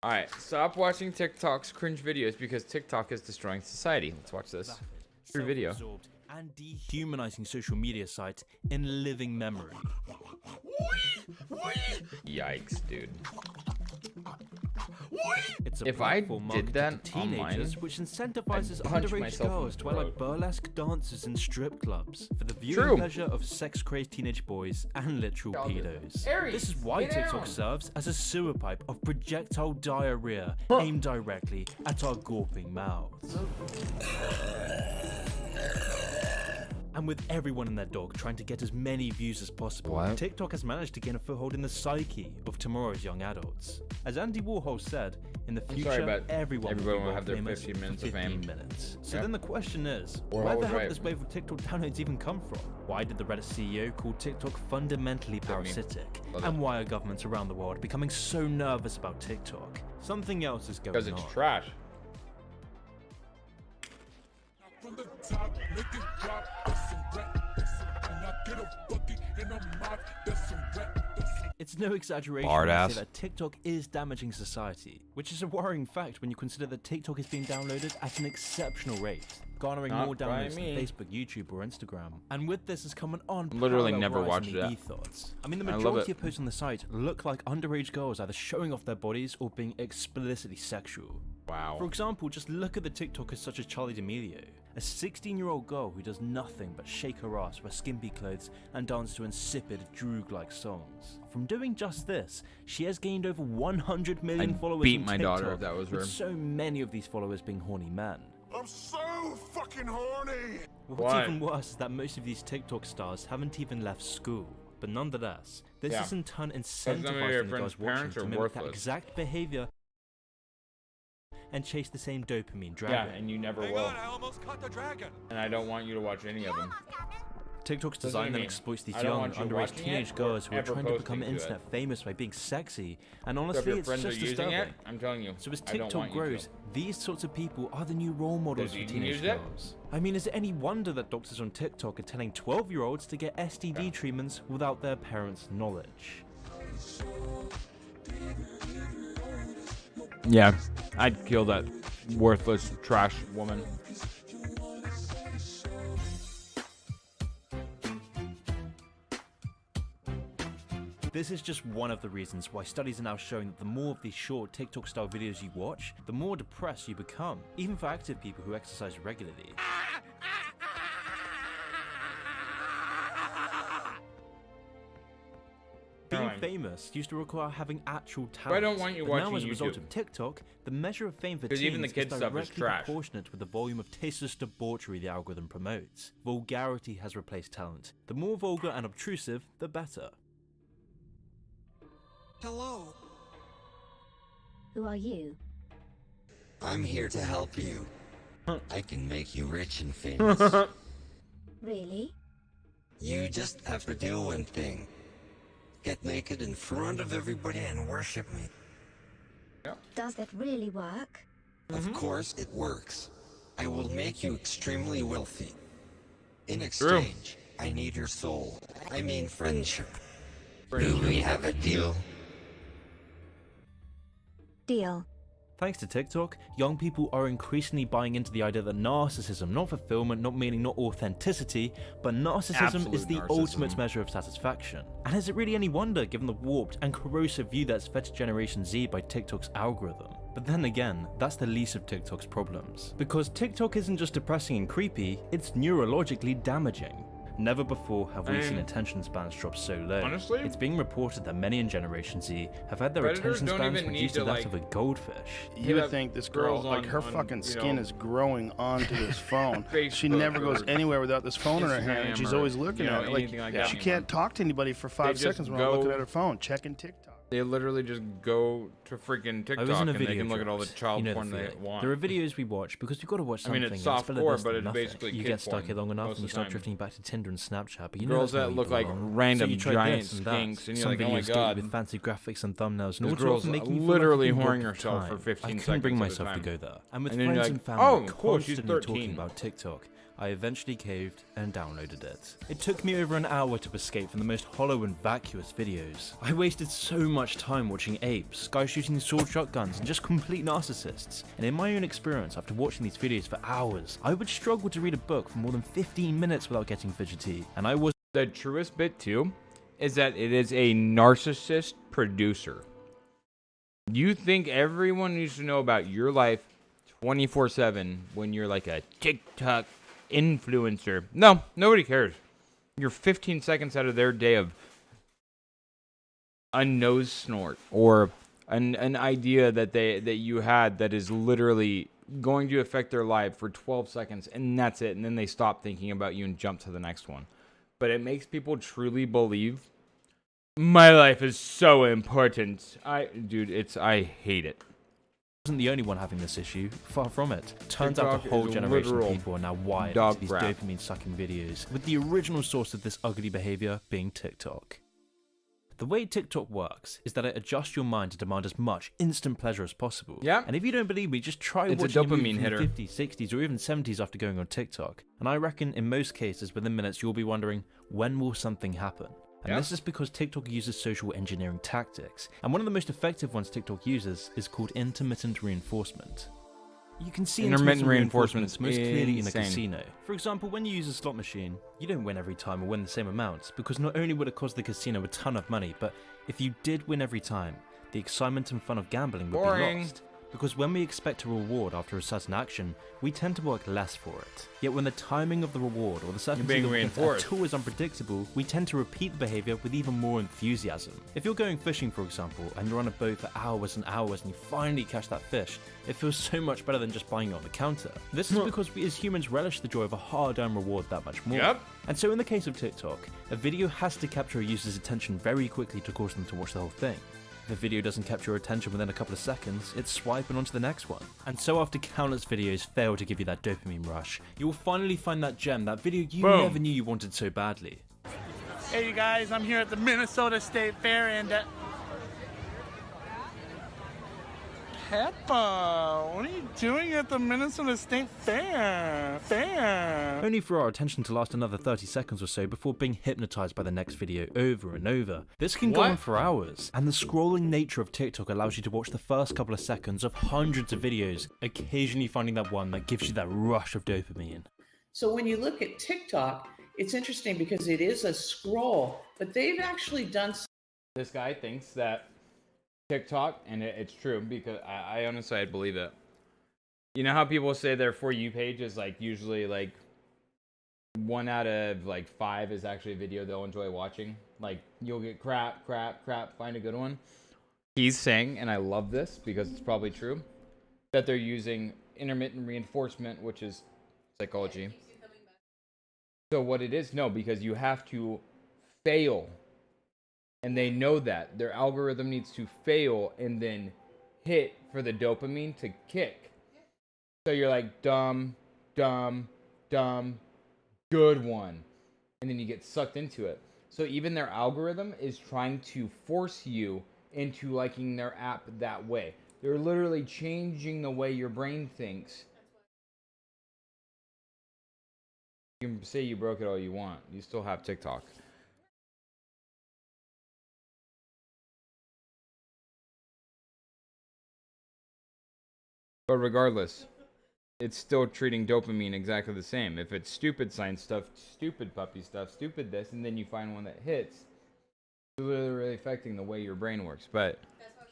Alright, stop watching TikTok's cringe videos because TikTok is destroying society. Let's watch this. True video. And dehumanizing social media site in living memory. Yikes, dude. It's a If I platform did marketed that to teenagers, which incentivizes underage myself in girls the to wear like throat. burlesque dancers in strip clubs for the viewing True. pleasure of sex-crazed teenage boys and literal pedos. Aries, This is why get TikTok down. serves as a sewer pipe of projectile diarrhea aimed directly at our gawping mouths. And with everyone and their dog trying to get as many views as possible, What? TikTok has managed to gain a foothold in the psyche of tomorrow's young adults. As Andy Warhol said, in the future, but everyone will have their famous 15 minutes for of 15 fame. minutes. So Yeah. then the question is, Warhol where the was hell right. did this wave of TikTok downloads even come from? Why did the Reddit CEO call TikTok fundamentally parasitic? Love And why are governments around the world becoming so nervous about TikTok? Something else is going on. Because it's trash. From the top, make it drop, that's some rap, and I get a bucket and a mop, that's some rap, It's no exaggeration Hard to ass. say that TikTok is damaging society, which is a worrying fact when you consider that TikTok is being downloaded at an exceptional rate, garnering Not more by downloads me. than Facebook, YouTube, or Instagram. And with this has come an unparalleled Literally never rise watched in the that. ethos. I mean, the I love majority it. of posts on the site look like underage girls either showing off their bodies or being explicitly sexual. Wow. For example, just look at the TikTokers such as Charlie D'Amelio, a 16-year-old girl who does nothing but shake her ass, wear skimpy clothes, and dance to insipid, droog-like songs. From doing just this, she has gained over 100 million I'd followers beat on my TikTok, daughter if that was with her. so many of these followers being horny men. I'm so fucking horny! What's Why? even worse is that most of these TikTok stars haven't even left school. But nonetheless, this Yeah. is in turn some of your incentivizing the friends' girls watching parents to are mimic that worthless. exact behavior and chase the same dopamine Yeah, dragon. and you never Hang will. on, I almost caught the dragon! And I don't want you to watch any of them. TikTok's Doesn't design then mean exploits these I don't young, want you underage watching teenage it girls or who are ever trying to become posting to internet famous by being sexy, and So if honestly, your it's friends are just using disturbing. it, I'm telling you, So as I don't TikTok want you grows, to. these sorts of people are the new role models Does for he teenage use it? girls. I mean, is it any wonder that doctors on TikTok are telling 12-year-olds to get STD treatments without their parents' knowledge? Yeah, I'd kill that worthless trash woman. This is just one of the reasons why studies are now showing that the more of these short TikTok-style videos you watch, the more depressed you become, even for active people who exercise regularly. Being Caroline. famous used to require having actual I talent. don't want you but now watching as a result YouTube. of TikTok, the measure of fame for 'Cause teens even the is kid stuff is directly trash. proportionate with the volume of tasteless debauchery the algorithm promotes. Vulgarity has replaced talent. The more vulgar and obtrusive, the better. Hello. Who are you? I'm here to help you. I can make you rich and famous. Really? You just have to do one thing. Get naked in front of everybody and worship me. Does that really work? Of course it works. I will make you extremely wealthy. In exchange, I need your soul. I mean friendship. Do we have a deal? Deal. Thanks to TikTok, young people are increasingly buying into the idea that narcissism, not fulfillment, not meaning, not authenticity, but narcissism is Absolute the narcissism. ultimate measure of satisfaction. And is it really any wonder given the warped and corrosive view that's fed to Generation Z by TikTok's algorithm? But then again, that's the least of TikTok's problems. Because TikTok isn't just depressing and creepy, it's neurologically damaging. Never before have we seen attention spans drop so low. honestly, it's being reported that many in Generation Z have had their Predators attention don't spans even need reduced to, to that like, of a goldfish. hit You would up think this girl, girls like on- her on, fucking you skin know, is growing onto this phone. she Facebook never goes or anywhere without this phone in her hand, and Instagram she's or, always looking you know, at it. Like, anything like that she anymore. can't talk to anybody for 5 just seconds without looking go- at her phone, checking TikTok. They literally just go to freaking I TikTok was in a and they video can look at all the drop's. child You know the porn they feeling. want. There are videos we watch because we've got to watch I mean, something. it's and it's better softcore, this but than it's nothing. basically you kid get stuck porn here long enough most and you of the start time. drifting back to Tinder and Snapchat. But you know Girls that's that where look you like belong. random so you try giant this and that. skinks, and you're Some like, oh my videos get you God. with fancy graphics and thumbnails, and This all girl's sorts making you feel literally like you've whoring got herself time. for 15 I couldn't bring seconds at a myself to time. go there. And with And then you're friends like, and family oh, cool, she's constantly 13. talking about TikTok, I eventually caved and downloaded it. It took me over an hour to escape from the most hollow and vacuous videos. I wasted so much time watching apes, guys shooting sword shotguns, and just complete narcissists. And in my own experience, after watching these videos for hours, I would struggle to read a book for more than 15 minutes without getting fidgety. And I was The truest bit too is that it is a narcissist producer. You think everyone needs to know about your life 24/7 when you're like a TikTok influencer. No, nobody cares. You're 15 seconds out of their day of a nose snort or an idea that you had that is literally going to affect their life for 12 seconds, and that's it. And then they stop thinking about you and jump to the next one. But it makes people truly believe my life is so important. I hate it. wasn't the only one having this issue, far from it. Turns TikTok out the whole is a generation of literal people are now wired dog into these crap. dopamine-sucking videos, with the original source of this ugly behavior being TikTok. The way TikTok works is that it adjusts your mind to demand as much instant pleasure as possible. Yeah. And if you don't believe me, just try It's a watching movie dopamine from hitter. the 50s, 60s, or even 70s after going on TikTok. And I reckon in most cases, within minutes, you'll be wondering, when will something happen? And Yeah. this is because TikTok uses social engineering tactics. And one of the most effective ones TikTok uses is called intermittent reinforcement. You can see Intermittent intermittent reinforcement's reinforcements most clearly in a insane. casino. For example, when you use a slot machine, you don't win every time or win the same amount, because not only would it cost the casino a ton of money, but if you did win every time, the excitement and fun of gambling would Boring. be lost. Because when we expect a reward after a certain action, we tend to work less for it. Yet when the timing of the reward or the certainty being that we get reinforced. at all is unpredictable, we tend to repeat the behavior with even more enthusiasm. If you're going fishing, for example, and you're on a boat for hours and hours and you finally catch that fish, it feels so much better than just buying it on the counter. This is because we as humans relish the joy of a hard-earned reward that much more. Yep. And so in the case of TikTok, a video has to capture a user's attention very quickly to cause them to watch the whole thing. If the video doesn't capture your attention within a couple of seconds, it's swiping onto the next one. And so after countless videos fail to give you that dopamine rush, you will finally find that gem, that video you Boom. never knew you wanted so badly. Hey you guys, I'm here at the Minnesota State Fair and Peppa, what are you doing at the Minnesota State Fair? Only for our attention to last another 30 seconds or so before being hypnotized by the next video over and over. This can go What? on for hours, and the scrolling nature of TikTok allows you to watch the first couple of seconds of hundreds of videos, occasionally finding that one that gives you that rush of dopamine. So when you look at TikTok, it's interesting because it is a scroll, but they've actually done This guy thinks that TikTok, and it's true because I honestly I believe it. You know how people say their For You page is like usually like 1 out of like 5 is actually a video they'll enjoy watching. Like you'll get crap, find a good one. He's saying, and I love this because it's probably true, that they're using intermittent reinforcement, which is psychology. So what it is, no, because you have to fail. And they know that their algorithm needs to fail and then hit for the dopamine to kick. So you're like, dumb, good one. And then you get sucked into it. So even their algorithm is trying to force you into liking their app that way. They're literally changing the way your brain thinks. You can say you broke it all you want. You still have TikTok. But regardless, it's still treating dopamine exactly the same. If it's stupid science stuff, stupid puppy stuff, stupid this, and then you find one that hits, it's literally affecting the way your brain works. But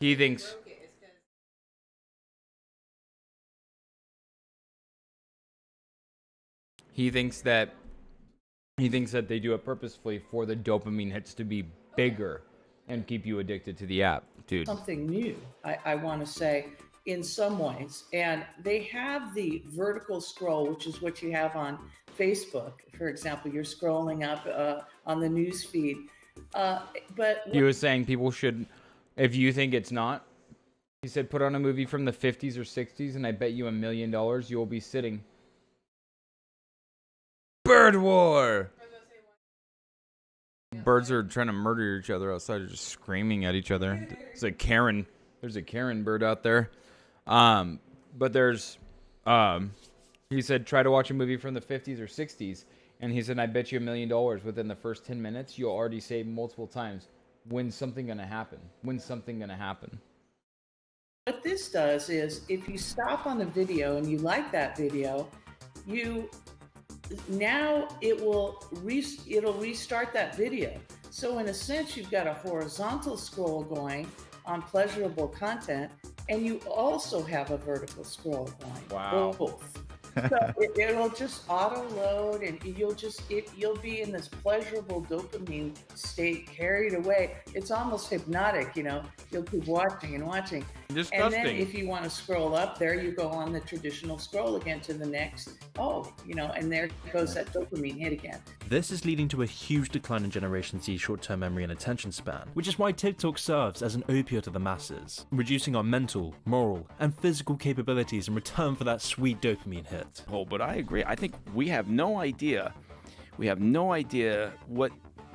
he thinks that they do it purposefully for the dopamine hits to be bigger and keep you addicted to the app, dude. something new, I want to say, in some ways. And they have the vertical scroll, which is what you have on Facebook. For example, you're scrolling up on the news feed. But He was saying people should, if you think it's not, he said put on a movie from the 50s or 60s and I bet you $1 million you will be sitting. Bird war! Birds are trying to murder each other outside, just screaming at each other. There's a Karen bird out there. But there's He said, try to watch a movie from the 50s or 60s. And he said, I bet you $1 million within the first 10 minutes, you'll already say multiple times, when's something going to happen? When's something going to happen? What this does is if you stop on the video and you like that video, now it'll restart that video. So in a sense, you've got a horizontal scroll going on pleasurable content, and you also have a vertical scroll going. Wow. Both. So it'll just auto load, and you'll be in this pleasurable dopamine state, carried away. It's almost hypnotic, You'll keep watching and watching. Disgusting. And then if you want to scroll up, there you go on the traditional scroll again to the next. And there goes that dopamine hit again. This is leading to a huge decline in Generation Z's short-term memory and attention span, which is why TikTok serves as an opiate to the masses, reducing our mental, moral, and physical capabilities in return for that sweet dopamine hit. Oh, but I agree. I think we have no idea. We have no idea what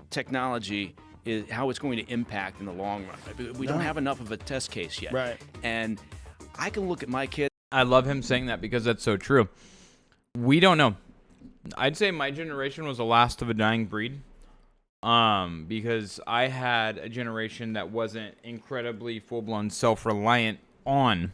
technology is, how it's going to impact in the long run. We don't have enough of a test case yet. Right. And I can look at my kid. I love him saying that because that's so true. We don't know. I'd say my generation was the last of a dying breed. Because I had a generation that wasn't incredibly full-blown self-reliant on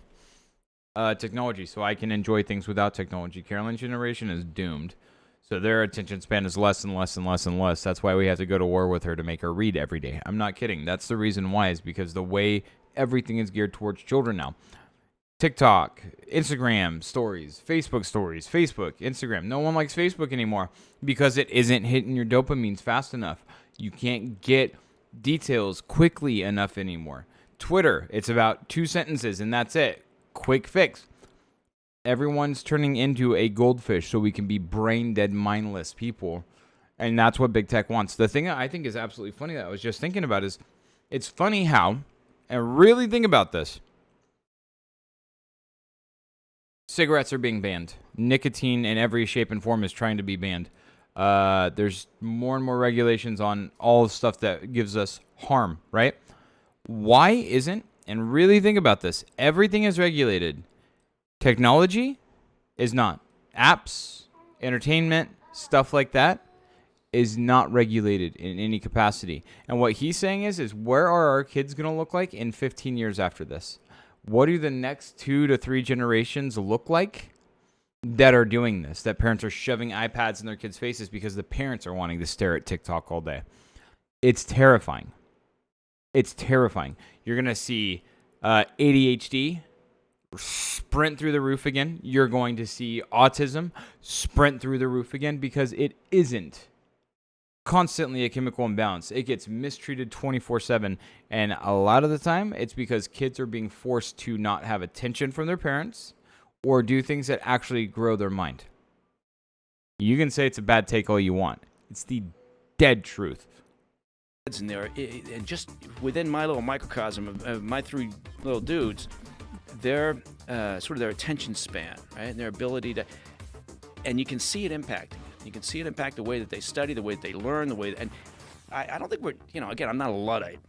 technology, so I can enjoy things without technology. Carolyn's generation is doomed. So their attention span is less and less and less and less. That's why we have to go to war with her to make her read every day. I'm not kidding. That's the reason why, is because the way everything is geared towards children now. TikTok, Instagram stories, Facebook, Instagram. No one likes Facebook anymore because it isn't hitting your dopamines fast enough. You can't get details quickly enough anymore. Twitter, it's about 2 sentences and that's it. Quick fix. Everyone's turning into a goldfish so we can be brain dead, mindless people. And that's what big tech wants. The thing that I think is absolutely funny that I was just thinking about is, it's funny how, and really think about this, cigarettes are being banned. Nicotine in every shape and form is trying to be banned. There's more and more regulations on all the stuff that gives us harm, right? Why isn't, and really think about this, everything is regulated. Technology is not. Apps, entertainment, stuff like that is not regulated in any capacity. And what he's saying is where are our kids going to look like in 15 years after this? What do the next 2 to 3 generations look like that are doing this? That parents are shoving iPads in their kids' faces because the parents are wanting to stare at TikTok all day. It's terrifying. It's terrifying. You're going to see ADHD sprint through the roof again. You're going to see autism sprint through the roof again because it isn't constantly a chemical imbalance. It gets mistreated 24/7, and a lot of the time it's because kids are being forced to not have attention from their parents or do things that actually grow their mind. You can say it's a bad take all you want. It's the dead truth. In there, and just within my little microcosm of my 3 little dudes, their sort of their attention span, right, and their ability to, and you can see it impacting. You can see it impact the way that they study, the way that they learn, the way, and I don't think we're, again, I'm not a Luddite,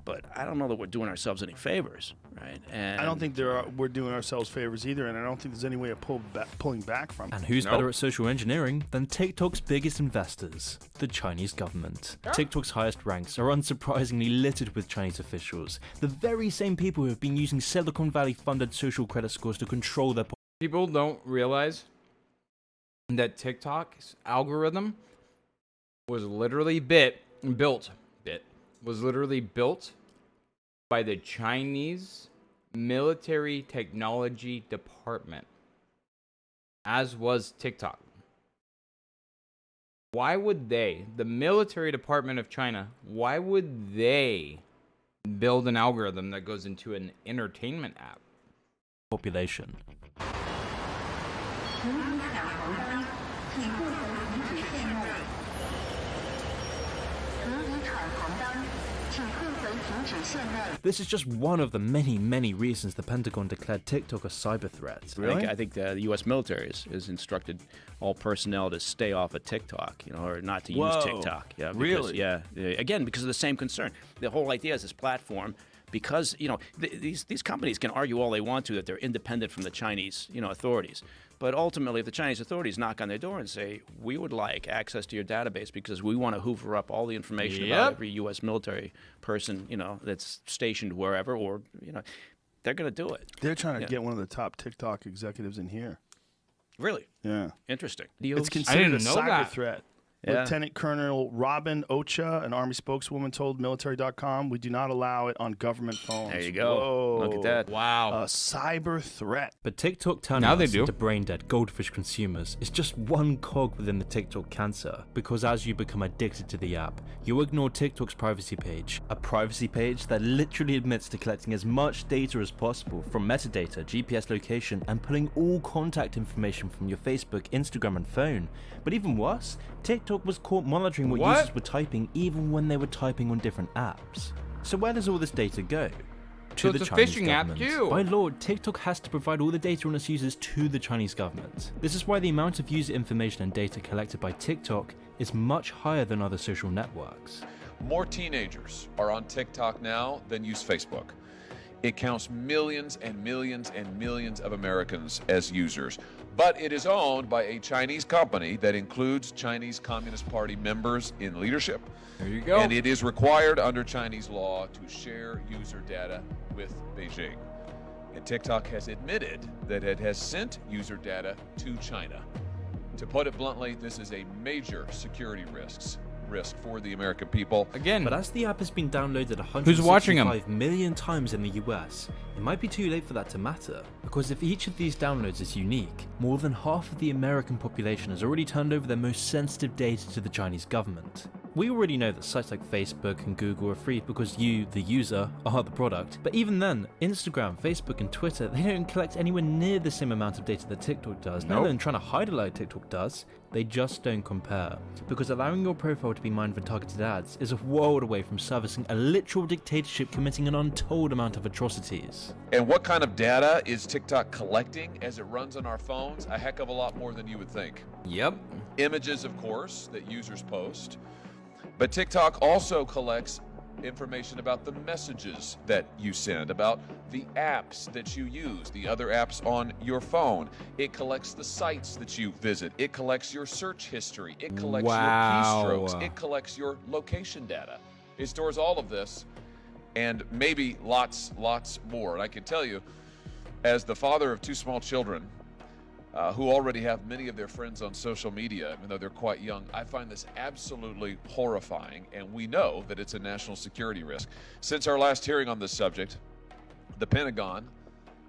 but I don't know that we're doing ourselves any favors, right? And I don't think we're doing ourselves favors either, and I don't think there's any way of pulling back from it. And who's better at social engineering than TikTok's biggest investors, the Chinese government? TikTok's highest ranks are unsurprisingly littered with Chinese officials, the very same people who have been using Silicon Valley-funded social credit scores to control their People don't realize that TikTok's algorithm was literally built by the Chinese military technology department, as was TikTok. Why would they, the military department of China, why would they build an algorithm that goes into an entertainment app? population. This is just one of the many reasons the Pentagon declared TikTok a cyber threat. Really? I think the U.S. military has instructed all personnel to stay off of TikTok, or not to use TikTok. Yeah, because, really? Yeah, again, because of the same concern. The whole idea is this platform because these companies can argue all they want to that they're independent from the Chinese authorities. But ultimately, if the Chinese authorities knock on their door and say, we would like access to your database because we want to hoover up all the information about every U.S. military person, that's stationed wherever, or, they're going to do it. They're trying to get one of the top TikTok executives in here. Really? Yeah. Interesting. It's considered a know cyber that. threat. Yeah. Lieutenant Colonel Robin Ocha, an Army spokeswoman, told military.com, we do not allow it on government phones. There you go. Whoa. Look at that. Wow. A cyber threat. But TikTok turning Now they us do. into brain-dead goldfish consumers is just one cog within the TikTok cancer, because as you become addicted to the app, you ignore TikTok's privacy page, a privacy page that literally admits to collecting as much data as possible from metadata, GPS location, and pulling all contact information from your Facebook, Instagram, and phone. But even worse, TikTok was caught monitoring what users were typing even when they were typing on different apps. So where does all this data go? To So the it's a Chinese phishing app government. too. By law, TikTok has to provide all the data on its users to the Chinese government. This is why the amount of user information and data collected by TikTok is much higher than other social networks. More teenagers are on TikTok now than use Facebook. It counts millions and millions and millions of Americans as users, but it is owned by a Chinese company that includes Chinese Communist Party members in leadership. There you go. And it is required under Chinese law to share user data with Beijing. And TikTok has admitted that it has sent user data to China. To put it bluntly, this is a major security risk for the American people. Again, But as the app has been downloaded Who's watching 'em? 165 million times in the US, it might be too late for that to matter, because if each of these downloads is unique, more than half of the American population has already turned over their most sensitive data to the Chinese government. We already know that sites like Facebook and Google are free because you, the user, are the product, but even then, Instagram, Facebook and Twitter, they don't collect anywhere near the same amount of data that TikTok does. Not even trying to hide it like TikTok does, they just don't compare. Because allowing your profile to be mined for targeted ads is a world away from servicing a literal dictatorship committing an untold amount of atrocities. And what kind of data is TikTok collecting as it runs on our phones? A heck of a lot more than you would think. Yep. Images, of course, that users post. But TikTok also collects information about the messages that you send, about the apps that you use, the other apps on your phone. It collects the sites that you visit. It collects your search history. It collects your keystrokes. It collects your location data. It stores all of this and maybe lots more. And I can tell you, as the father of two small children, who already have many of their friends on social media, even though they're quite young, I find this absolutely horrifying, and we know that it's a national security risk. Since our last hearing on this subject, the Pentagon,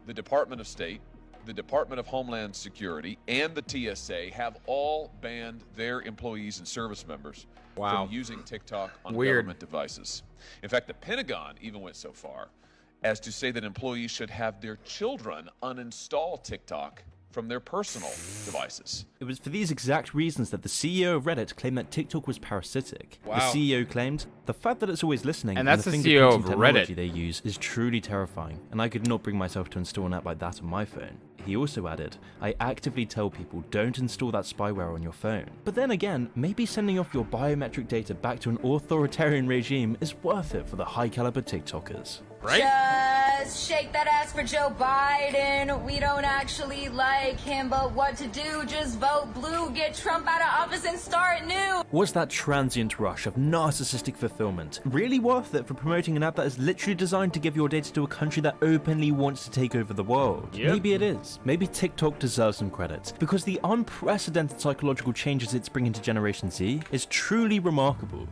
the Department of State, the Department of Homeland Security, and the TSA have all banned their employees and service members from using TikTok on government devices. In fact, the Pentagon even went so far as to say that employees should have their children uninstall TikTok from their personal devices. It was for these exact reasons that the CEO of Reddit claimed that TikTok was parasitic. The CEO claimed, the fact that it's always listening And that's the the CEO of fingerprinting technology Reddit. they use is truly terrifying, and I could not bring myself to install an app like that on my phone. He also added, I actively tell people don't install that spyware on your phone. But then again, maybe sending off your biometric data back to an authoritarian regime is worth it for the high caliber TikTokers. Just shake that ass for Joe Biden. We don't actually like him, but what to do? Just vote blue, get Trump out of office and start new. Was that transient rush of narcissistic fulfillment really worth it for promoting an app that is literally designed to give your data to a country that openly wants to take over the world? Maybe it is. Maybe TikTok deserves some credit, because the unprecedented psychological changes it's bringing to Generation Z is truly remarkable.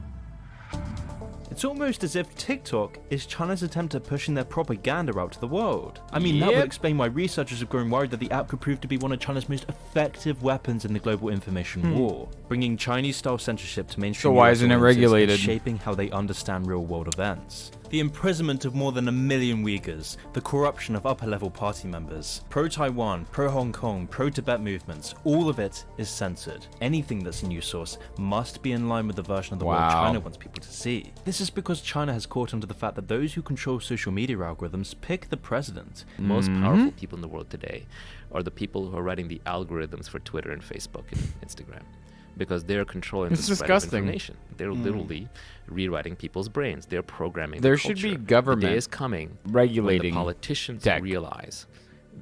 It's almost as if TikTok is China's attempt at pushing their propaganda out to the world. I mean, that would explain why researchers have grown worried that the app could prove to be one of China's most effective weapons in the global information war, bringing Chinese-style censorship to mainstream. So why isn't it audiences and regulated? shaping how they understand real-world events. The imprisonment of more than 1 million Uyghurs, the corruption of upper-level party members, pro-Taiwan, pro-Hong Kong, pro-Tibet movements, all of it is censored. Anything that's a news source must be in line with the version of the world China wants people to see. This is because China has caught on to the fact that those who control social media algorithms pick the president. The most powerful people in the world today are the people who are writing the algorithms for Twitter and Facebook and Instagram. because they're controlling It's the spread disgusting. of information. They're literally rewriting people's brains. They're programming There the should culture. be government The day is coming regulating when the politicians tech. realize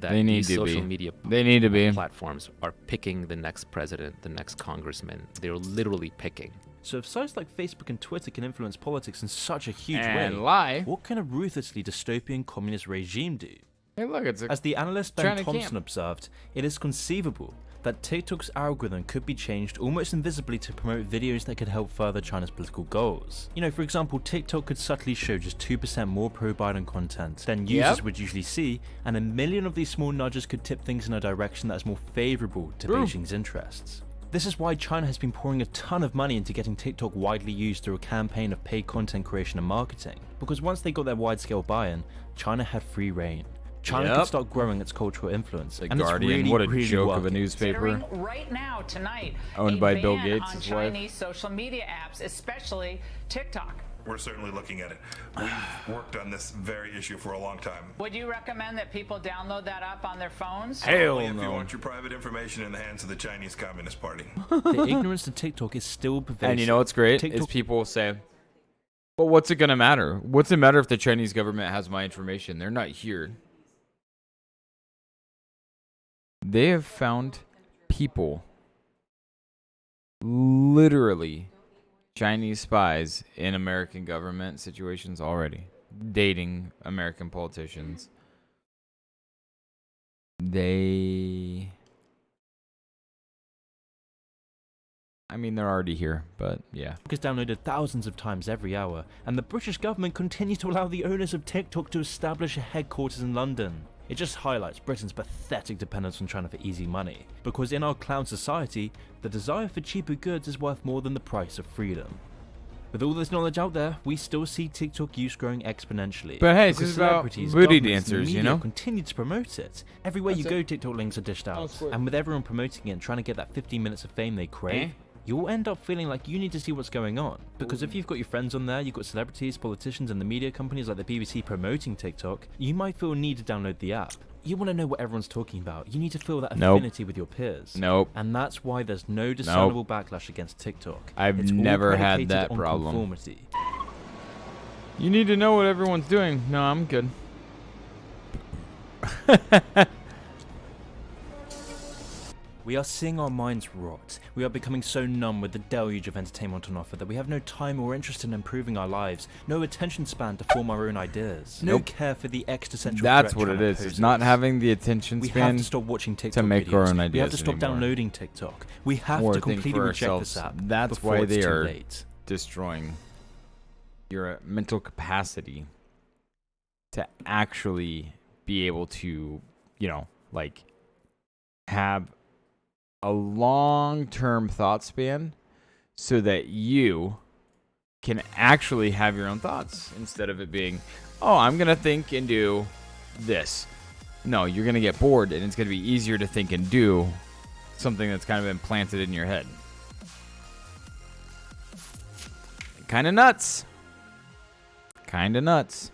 that They need these to be. social media They need to be. platforms are picking the next president, the next congressman. They're literally picking. So if sites like Facebook and Twitter can influence politics in such a huge And way, lie. what can a ruthlessly dystopian communist regime do? Hey, look, it's a As the analyst Ben China Thompson camp. observed, it is conceivable that TikTok's algorithm could be changed almost invisibly to promote videos that could help further China's political goals. You know, for example, TikTok could subtly show just 2% more pro-Biden content than users would usually see, and a million of these small nudges could tip things in a direction that is more favorable to Beijing's interests. This is why China has been pouring a ton of money into getting TikTok widely used through a campaign of paid content creation and marketing, because once they got their wide-scale buy-in, China had free reign. China could start growing its cultural influence. The and Guardian, it's really, what a really joke of a working. newspaper. Right now, tonight, Owned a by Bill ban Gates, on his wife. Chinese social media apps, especially TikTok. We're certainly looking at it. We've worked on this very issue for a long time. Would you recommend that people download that app on their phones? Only if you want your private information in the hands of the Chinese Communist Party. The ignorance to TikTok is still pervasive. And you know what's great is people will say, "Well, what's it gonna matter? What's it matter if the Chinese government has my information? They're not here." They have found people, literally Chinese spies in American government situations already, dating American politicians. I mean, they're already here, but yeah. Is downloaded thousands of times every hour, and the British government continues to allow the owners of TikTok to establish a headquarters in London. It just highlights Britain's pathetic dependence on China for easy money, because in our clown society, the desire for cheaper goods is worth more than the price of freedom. With all this knowledge out there, we still see TikTok use growing exponentially. But hey, it's because just about celebrities, booty governments, and dancers, you media know? continue to promote it. Everywhere you That's go, TikTok links are dished out, squirt. and with everyone promoting it and trying to get that 15 minutes of fame they crave, you'll end up feeling like you need to see what's going on. Because if you've got your friends on there, you've got celebrities, politicians, and the media companies like the BBC promoting TikTok, you might feel a need to download the app. You want to know what everyone's talking about. You need to feel that Nope. affinity with your peers. Nope. And that's why there's no discernible backlash against TikTok. I've It's all never had predicated that on problem. conformity. You need to know what everyone's doing. No, I'm good. We are seeing our minds rot. We are becoming so numb with the deluge of entertainment on offer that we have no time or interest in improving our lives, no attention span to form our own ideas, no Nope. care for the existential That's threat what it China is. It's poses. not having the attention We span have to stop watching TikTok to make videos. our own ideas We have to stop anymore. downloading TikTok. We have Or to think completely for reject ourselves. this app. That's before why it's they too are late. destroying your mental capacity to actually be able to, you know, like have a long-term thought span so that you can actually have your own thoughts instead of it being, oh, I'm going to think and do this. No, you're going to get bored and it's going to be easier to think and do something that's kind of implanted in your head. Kind of nuts. Kind of nuts.